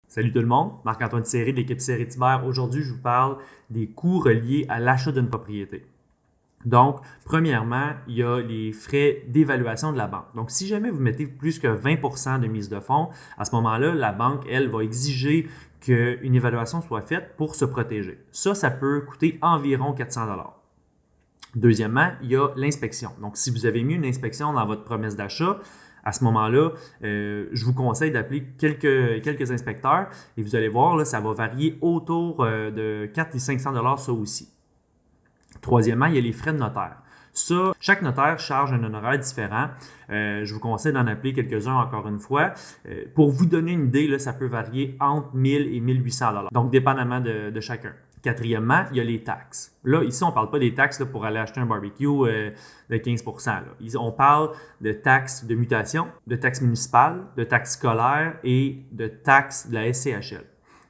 Salut tout le monde, Marc-Antoine Serré de l'équipe Serré Thibert. Aujourd'hui, je vous parle des coûts reliés à l'achat d'une propriété. Donc, premièrement, il y a les frais d'évaluation de la banque. Donc, si jamais vous mettez plus que 20% de mise de fonds, à ce moment-là, la banque, elle, va exiger qu'une évaluation soit faite pour se protéger. Ça peut coûter environ 400 $. Deuxièmement, il y a l'inspection. Donc, si vous avez mis une inspection dans votre promesse d'achat, à ce moment-là, je vous conseille d'appeler quelques inspecteurs et vous allez voir, là, ça va varier autour de 4 et 500 $ ça aussi. Troisièmement, il y a les frais de notaire. Ça, chaque notaire charge un honoraire différent. Je vous conseille d'en appeler quelques-uns encore une fois. Pour vous donner une idée, là, ça peut varier entre 1000 et 1800 $. Donc, dépendamment de chacun. Quatrièmement, il y a les taxes. Là, ici, on ne parle pas des taxes là, pour aller acheter un barbecue de 15%. Là. On parle de taxes de mutation, de taxes municipales, de taxes scolaires et de taxes de la SCHL.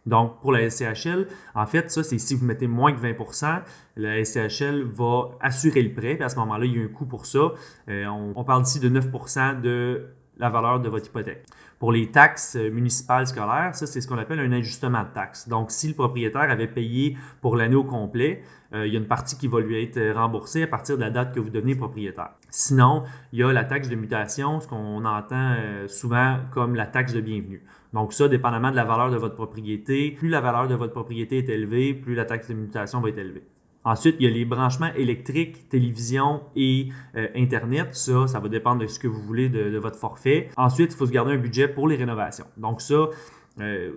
Donc, pour la SCHL, en fait, ça, c'est si vous mettez moins que 20%, la SCHL va assurer le prêt. Puis à ce moment-là, il y a un coût pour ça. On parle ici de 9% de la valeur de votre hypothèque. Pour les taxes municipales scolaires, ça, c'est ce qu'on appelle un ajustement de taxes. Donc, si le propriétaire avait payé pour l'année au complet, il y a une partie qui va lui être remboursée à partir de la date que vous devenez propriétaire. Sinon, il y a la taxe de mutation, ce qu'on entend souvent comme la taxe de bienvenue. Donc ça, dépendamment de la valeur de votre propriété, plus la valeur de votre propriété est élevée, plus la taxe de mutation va être élevée. Ensuite, il y a les branchements électriques, télévision et Internet. Ça va dépendre de ce que vous voulez de votre forfait. Ensuite, il faut se garder un budget pour les rénovations. Donc ça,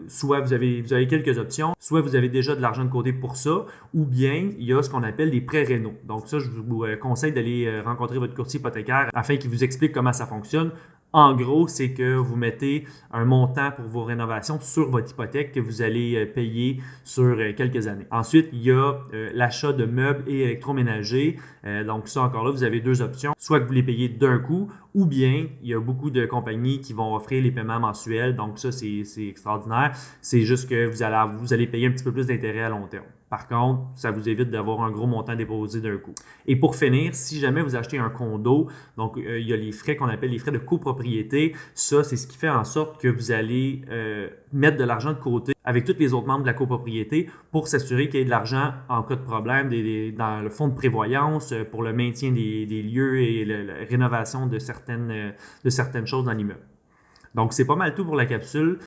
soit vous avez quelques options, soit vous avez déjà de l'argent de côté pour ça, ou bien il y a ce qu'on appelle des prêts rénaux. Donc ça, je vous conseille d'aller rencontrer votre courtier hypothécaire afin qu'il vous explique comment ça fonctionne. En gros, c'est que vous mettez un montant pour vos rénovations sur votre hypothèque que vous allez payer sur quelques années. Ensuite, il y a l'achat de meubles et électroménagers. Donc ça, encore là, vous avez deux options. Soit que vous les payez d'un coup, ou bien il y a beaucoup de compagnies qui vont offrir les paiements mensuels. Donc ça, c'est extraordinaire. C'est juste que vous allez payer un petit peu plus d'intérêt à long terme. Par contre, ça vous évite d'avoir un gros montant déposé d'un coup. Et pour finir, si jamais vous achetez un condo, donc il y a les frais qu'on appelle les frais de copropriété. Ça, c'est ce qui fait en sorte que vous allez mettre de l'argent de côté avec tous les autres membres de la copropriété pour s'assurer qu'il y ait de l'argent en cas de problème dans le fonds de prévoyance pour le maintien des lieux et la rénovation de certaines choses dans l'immeuble. Donc, c'est pas mal tout pour la capsule.